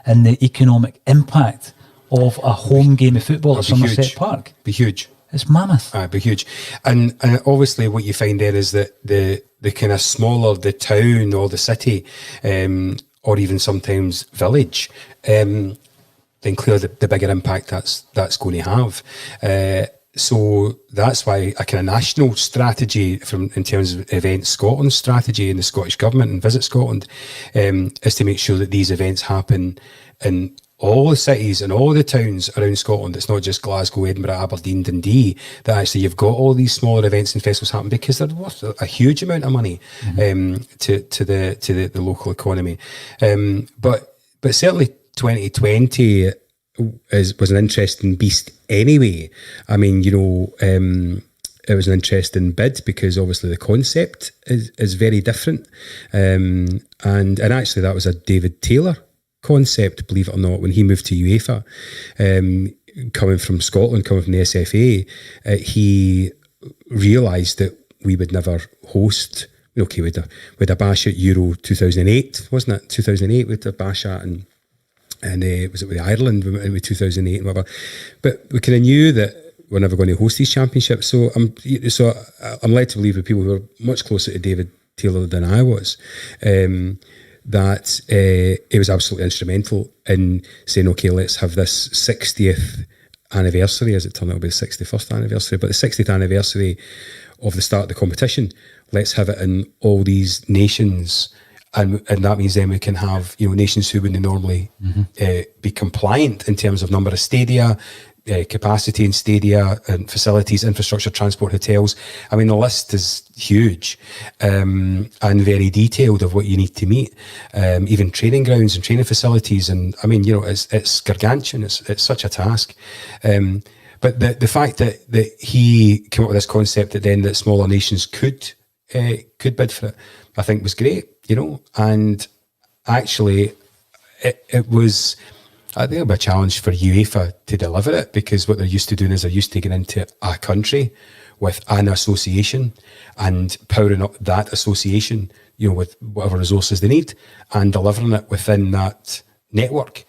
and the economic impact of a home game of football at Somerset Park. Be huge. It's mammoth. It'd be huge. And obviously what you find there is that the kind of smaller the town or the city, or even sometimes village, then clearly the bigger impact that's going to have. So that's why a kind of national strategy in terms of Event Scotland's strategy and the Scottish Government and Visit Scotland is to make sure that these events happen in all the cities and all the towns around Scotland. It's not just Glasgow, Edinburgh, Aberdeen, Dundee, that actually you've got all these smaller events and festivals happen, because they're worth a huge amount of money to the local economy. But certainly 2020 was an interesting beast anyway. I mean, it was an interesting bid because obviously the concept is very different. And actually that was a David Taylor concept, believe it or not, when he moved to UEFA, coming from Scotland, coming from the SFA, he realised that we would never host. Okay, we'd a bash at Euro 2008, wasn't it? 2008 with a bash at, and was it with Ireland with 2008 and whatever. But we kind of knew that we're never going to host these championships. So I'm led to believe that people who are much closer to David Taylor than I was, that it was absolutely instrumental in saying, okay, let's have this 60th anniversary, as it turned out to be the 61st anniversary, but the 60th anniversary of the start of the competition. Let's have it in all these nations, and that means then we can have nations who wouldn't normally be compliant in terms of number of stadia, capacity in stadia and facilities, infrastructure, transport, hotels. I mean, the list is huge and very detailed of what you need to meet, even training grounds and training facilities. And I mean, it's gargantuan. It's such a task. But the fact that he came up with this concept that smaller nations could bid for it, I think was great, and actually it was, I think it'll be a challenge for UEFA to deliver it, because what they're used to doing is they're used to getting into a country with an association and powering up that association, with whatever resources they need and delivering it within that network.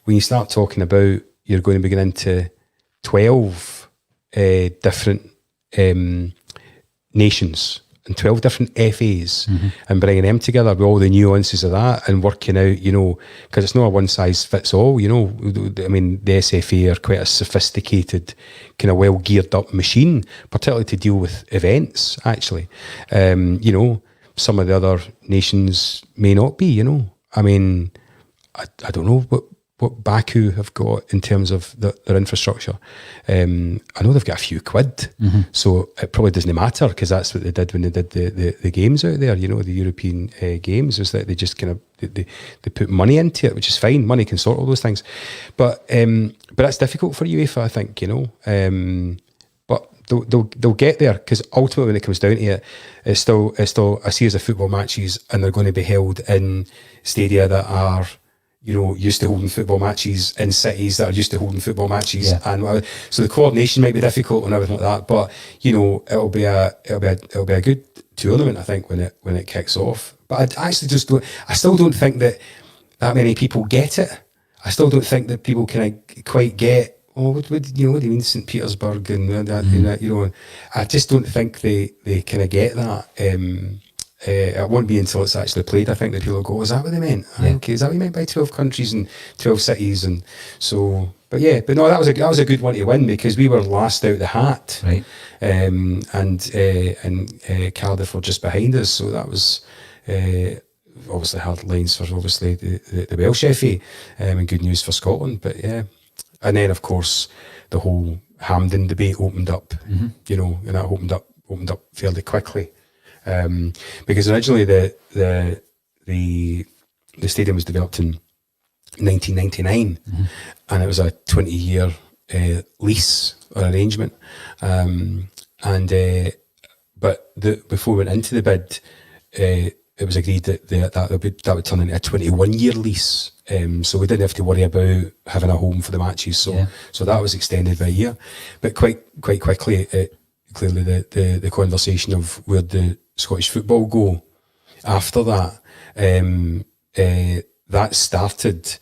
When you start talking about you're going to be getting into 12 different nations and 12 different FAs and bringing them together with all the nuances of that and working out, you know, because it's not a one size fits all, you know. I mean, the SFA are quite a sophisticated, kind of well geared up machine, particularly to deal with events, actually. You know, some of the other nations may not be, you know. I mean, I don't know what Baku have got in terms of their infrastructure. I know they've got a few quid, so it probably doesn't matter because that's what they did when they did the games out there, you know, the European games, was that they just kind of, they put money into it, which is fine. Money can sort all those things. But that's difficult for UEFA, I think, you know. But they'll get there, because ultimately when it comes down to it, it's still a series of football matches, and they're going to be held in stadia that are, you know, used to holding football matches, in cities that are used to holding football matches, and so the coordination might be difficult and everything like that. But you know, it'll be a good tournament, I think, when it kicks off. But I actually just don't. I still don't think that many people get it. I still don't think that people can quite get. Oh, what do you mean St. Petersburg and that? You know, I just don't think they kind of get that. It won't be until it's actually played, I think, that people will go, is that what they meant? Okay, is that what they meant by 12 countries and 12 cities? And so, but no, that was a good one to win, because we were last out the hat, right? And Cardiff were just behind us, so that was obviously hard lines for obviously the Welsh FA, and good news for Scotland. But yeah, and then of course the whole Hampden debate opened up, you know, and that opened up fairly quickly. Because originally the stadium was developed in 1999, and it was a 20-year lease or arrangement. But before we went into the bid, it was agreed that would turn into a 21-year lease. So we didn't have to worry about having a home for the matches. So that was extended by a year. But quite quickly, clearly the conversation of where the Scottish football go after that, that started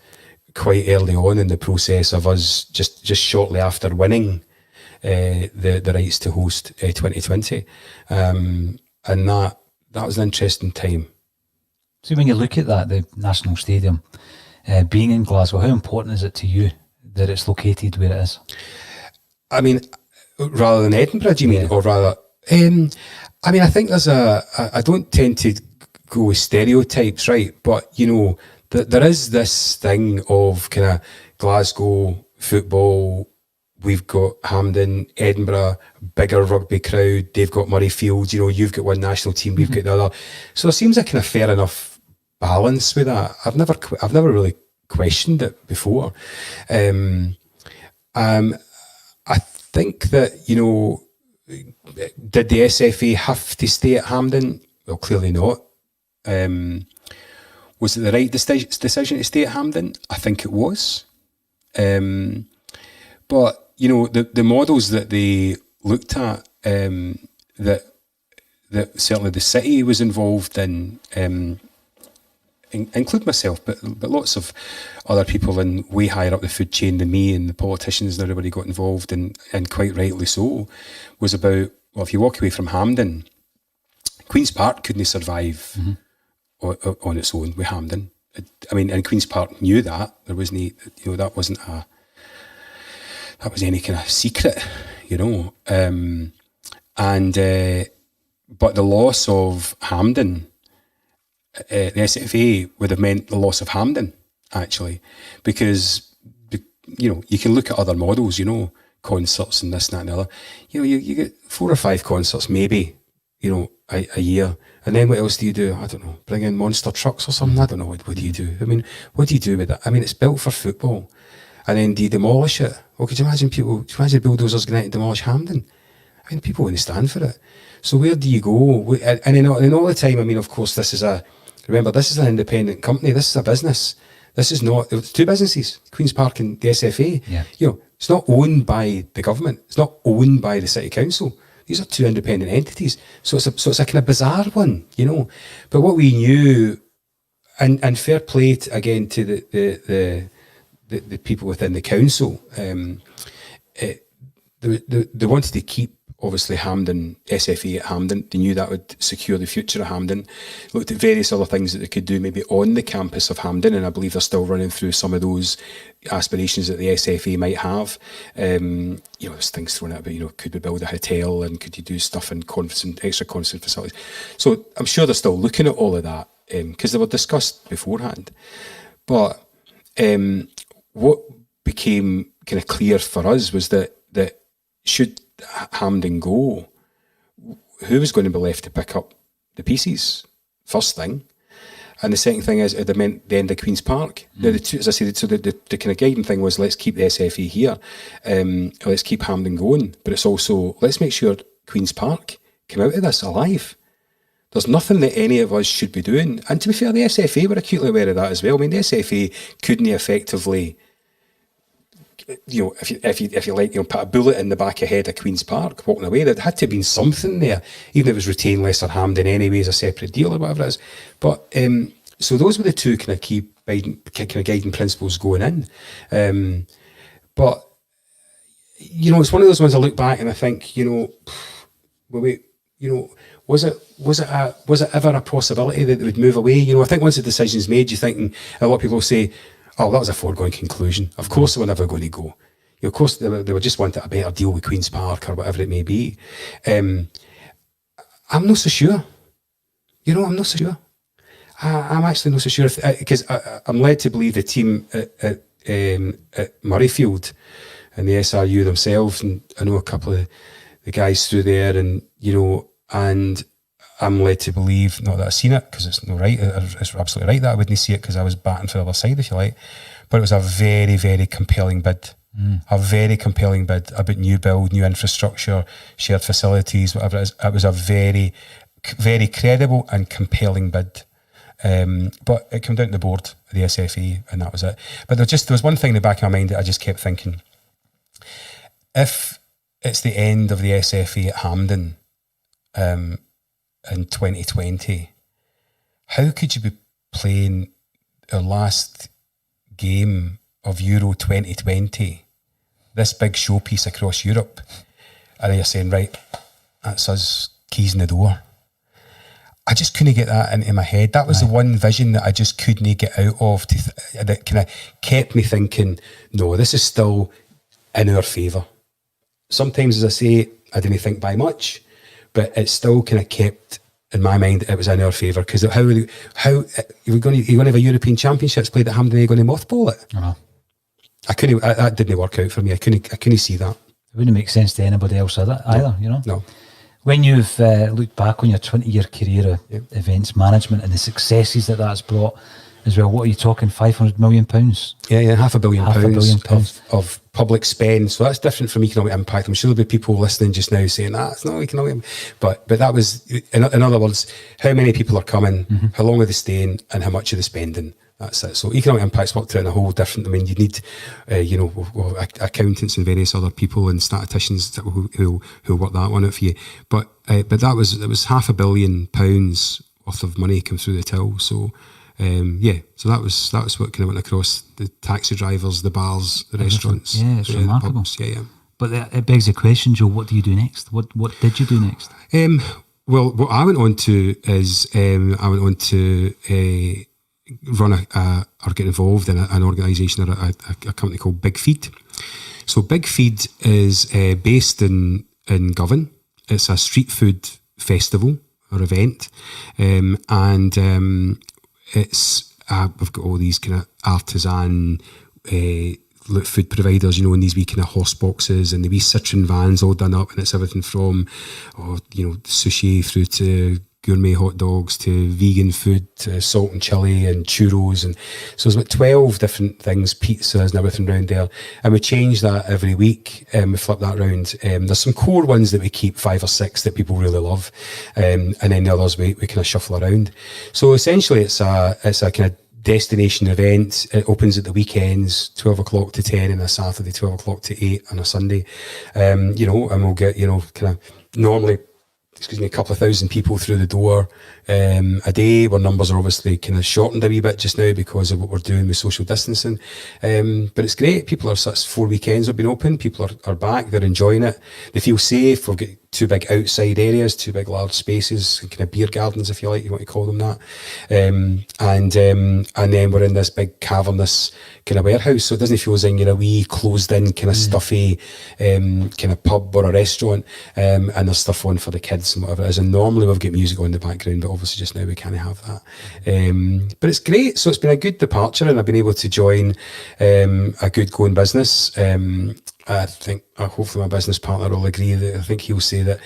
quite early on in the process of us just shortly after winning the rights to host 2020, and that was an interesting time. So when you look at that, the National Stadium being in Glasgow, how important is it to you that it's located where it is? I mean, rather than Edinburgh, do you mean, or rather? I mean, I think I don't tend to go with stereotypes, right? But, you know, there is this thing of kind of Glasgow football. We've got Hampden, Edinburgh, bigger rugby crowd. They've got Murrayfield. You know, you've got one national team, we've got the other. So there seems a kind of fair enough balance with that. I've never really questioned it before. I think that, you know, did the SFA have to stay at Hampden? Well, clearly not. Was it the right decision to stay at Hampden? I think it was. But, you know, the models that they looked at, that certainly the city was involved in, include myself, but lots of other people and way higher up the food chain than me, and the politicians and everybody got involved, and quite rightly so, was about, well, if you walk away from Hampden, Queen's Park couldn't survive on its own with Hampden. I mean, and Queen's Park knew that. There wasn't, you know, that was any kind of secret, you know. But the loss of Hampden, the SFA would have meant the loss of Hampden, actually, because, you know, you can look at other models, you know, concerts and this, that and the other. You know, you get 4 or 5 concerts maybe, you know, a year. And then what else do you do? I don't know, bring in monster trucks or something? I don't know, what do you do? I mean, what do you do with that? I mean, it's built for football. And then do you demolish it? Well, could you imagine bulldozers going out and demolish Hampden? I mean, people wouldn't stand for it. So where do you go? And then all the time, I mean, of course, this is an independent company. This is a business. This is not, it's 2 businesses, Queen's Park and the SFA. Yeah. You know, it's not owned by the government. It's not owned by the city council. These are 2 independent entities. So it's a kind of bizarre one, you know. But what we knew, and fair play again to the people within the council, they wanted to keep obviously Hampden, SFA at Hampden. They knew that would secure the future of Hampden. Looked at various other things that they could do maybe on the campus of Hampden, and I believe they're still running through some of those aspirations that the SFA might have. There's things thrown out about, could we build a hotel, and could you do stuff in extra conference facilities? So I'm sure they're still looking at all of that, because they were discussed beforehand. But what became kind of clear for us was that should Hampden go, who was going to be left to pick up the pieces? First thing. And the second thing is, it meant the end of Queen's Park. Now, the two, as I said, so the kind of guiding thing was, let's keep the SFA here, let's keep Hampden going, but it's also, let's make sure Queen's Park come out of this alive. There's nothing that any of us should be doing. And to be fair, the SFA were acutely aware of that as well. I mean, the SFA couldn't effectively, if you like, put a bullet in the back of head of Queen's Park walking away. There had to have been something there, even if it was retain Lesser Hampden anyway as a separate deal or whatever it is. But so those were the two kind of key guiding principles going in. But it's one of those ones I look back and I think, was it ever a possibility that they would move away? I think once the decision's made, you're thinking, a lot of people say, oh, that was a foregone conclusion. Of course they were never going to go. Of course they were just wanting a better deal with Queen's Park or whatever it may be. I'm not so sure. I'm not so sure. I'm actually not so sure, because I'm led to believe the team at Murrayfield and the SRU themselves, and I know a couple of the guys through there, and and I'm led to believe, not that I've seen it, because it's not right, it's absolutely right that I wouldn't see it, because I was batting for the other side, if you like, but it was a very, very compelling bid. A very compelling bid about new build, new infrastructure, shared facilities, whatever it is. It was a very, very credible and compelling bid. But it came down to the board of the SFA, and that was it. But there was one thing in the back of my mind that I just kept thinking, if it's the end of the SFA at Hampden in 2020, how could you be playing our last game of Euro 2020, this big showpiece across Europe, and then you're saying, right, that's us, keys in the door? I just couldn't get that into my head. That was the one vision that I just couldn't get out of, that kind of kept me thinking, no, this is still in our favour. Sometimes, as I say, I didn't think by much, but it still kind of kept in my mind it was in our favour, because how are you going to have a European Championships played at Hampden? Are you going to mothball it? Uh-huh. I couldn't. That didn't work out for me. I couldn't see that. It wouldn't make sense to anybody else either. No. When you've looked back on your 20-year career of events management and the successes that's brought as well, what are you talking, £500 million? Yeah, £500 million of public spend. So that's different from economic impact. I'm sure there'll be people listening just now saying, it's not economic. But that was, in other words, how many people are coming, how long are they staying, and how much are they spending? That's it. So economic impact's worked out in a whole different, you need, accountants and various other people and statisticians who work that one out for you. But it was £500 million worth of money come through the till. So, so that was what kind of went across the taxi drivers, the bars, the restaurants. Yeah, it's remarkable. The pubs. Yeah. But it begs the question, Joe, what do you do next? What did you do next? Well, what I went on to is run or get involved in an organisation or a company called Big Feed. So Big Feed is based in Govan. It's a street food festival or event, and it's we've got all these kind of artisan food providers, in these wee kind of horse boxes and the wee Citroen vans all done up, and it's everything from sushi through to gourmet hot dogs to vegan food, to salt and chili and churros, and so there's about 12 different things, pizzas and everything around there, and we change that every week. We flip that around. There's some core ones that we keep, 5 or 6 that people really love, and then the others we kind of shuffle around. So essentially it's a kind of destination event. It opens at the weekends, 12 o'clock to 10 on a Saturday, 12 o'clock to 8 on a Sunday, and we'll get kind of normally a couple of thousand people through the door a day. Our numbers are obviously kind of shortened a wee bit just now because of what we're doing with social distancing, but it's great. People are, 4 weekends have been open, people are back, they're enjoying it, they feel safe. We've got two big outside areas, two big large spaces, kind of beer gardens, if you like, you want to call them that. And then we're in this big cavernous kind of warehouse, so it doesn't feel as in you're a wee closed in kind of stuffy kind of pub or a restaurant, and there's stuff on for the kids and whatever it is. And normally we've got music on in the background, but obviously just now we can't have that. But it's great. So it's been a good departure, and I've been able to join a good going business. I think hopefully my business partner will agree that I think he'll say that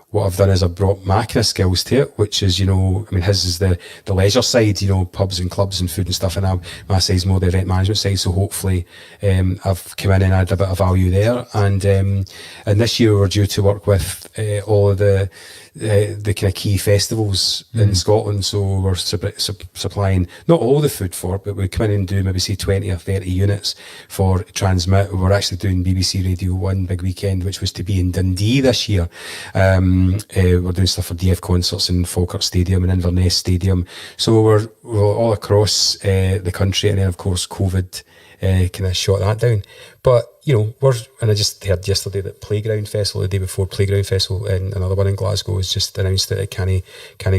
what I've done is I've brought my kind of skills to it, which is, his is the leisure side, pubs and clubs and food and stuff, and my side's more the event management side. So hopefully I've come in and added a bit of value there. And this year we're due to work with all of the kind of key festivals in Scotland. So we're supplying not all the food for it, but we come in and do maybe say 20 or 30 units for Transmit. We're actually doing BBC Radio 1 big weekend, which was to be in Dundee this year. We're doing stuff for DF Concerts in Falkirk Stadium and Inverness Stadium. So we're all across the country, and then of course COVID kind of shot that down. But and I just heard yesterday that Playground Festival, the day before Playground Festival, and another one in Glasgow, has just announced that it can't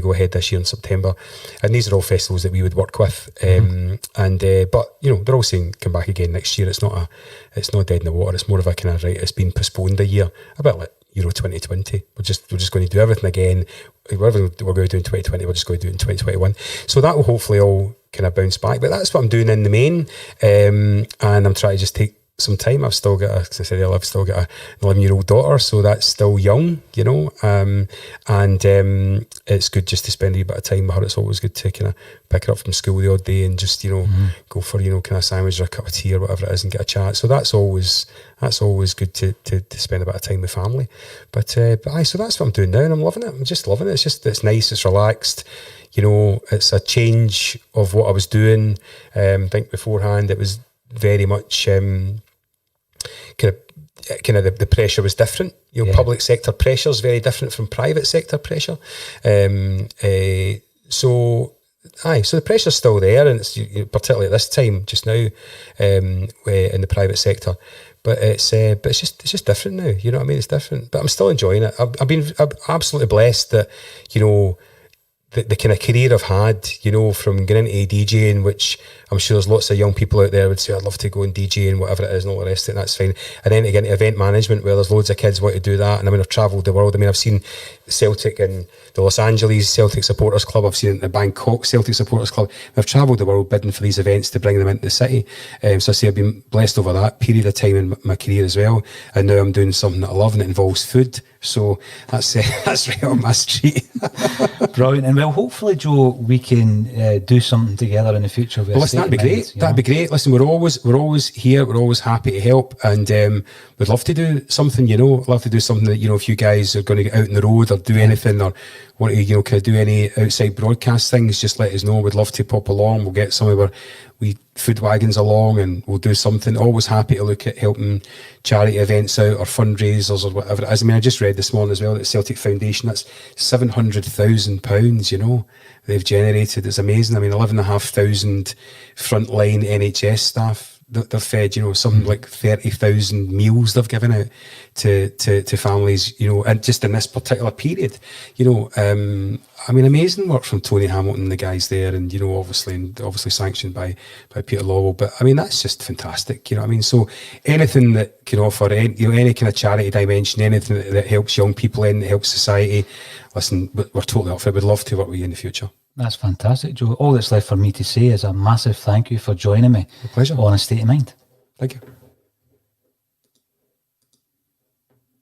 go ahead this year in September. And these are all festivals that we would work with. But they're all saying come back again next year. It's not dead in the water. It's more of a kind of it's been postponed a year, a bit like Euro 2020. We're just going to do everything again. Whatever we're going to do in 2020, we're just going to do it in 2021. So that will hopefully all kind of bounce back. But that's what I'm doing in the main, and I'm trying to just take some time. I've still got I've still got an 11-year-old daughter, so that's still young, and it's good just to spend a bit of time with her. It's always good to kind of pick her up from school the odd day and just go for kind of a sandwich or a cup of tea or whatever it is and get a chat. So that's always good to spend a bit of time with family. But so that's what I'm doing now, and I'm loving it. I'm just loving it. It's nice. It's relaxed. It's a change of what I was doing. I think beforehand it was very much kind of the pressure was different. Public sector pressure is very different from private sector pressure. So the pressure's still there, and it's particularly at this time just now in the private sector. But it's just different now. You know what I mean? It's different, but I'm still enjoying it. I'm absolutely blessed that the kind of career I've had, from getting into DJing, which I'm sure there's lots of young people out there would say, I'd love to go and DJ and whatever it is and all the rest of it, and that's fine. And then to get into event management, where there's loads of kids want to do that. And I've travelled the world. I've seen Celtic and the Los Angeles Celtic Supporters Club. I've seen it in the Bangkok Celtic Supporters Club. I've travelled the world bidding for these events to bring them into the city. So I say I've been blessed over that period of time in my career as well. And now I'm doing something that I love, and it involves food. So that's right on my street. Brilliant. And well, hopefully, Joe, we can do something together in the future. Well, listen, that'd be great. That'd be great. Listen, we're always here. We're always happy to help, and we'd love to do something. Love to do something that if you guys are going to get out on the road or do anything, or want to kind of do any outside broadcast things, just let us know. We'd love to pop along. We'll get some of our food wagons along, and we'll do something. Always happy to look at helping charity events out or fundraisers or whatever it is. I just read this morning as well that Celtic Foundation, that's £700,000, they've generated. It's amazing. 11,500 frontline NHS staff they've fed, something like 30,000 meals they've given out to families, and just in this particular period, amazing work from Tony Hamilton and the guys there, and obviously sanctioned by Peter Lowell. But that's just fantastic, So anything that can offer any kind of charity dimension, anything that helps young people in, helps society, listen, we're totally up for it. We'd love to work with you in the future. That's fantastic, Joe. All that's left for me to say is a massive thank you for joining me. A pleasure. On A State of Mind. Thank you.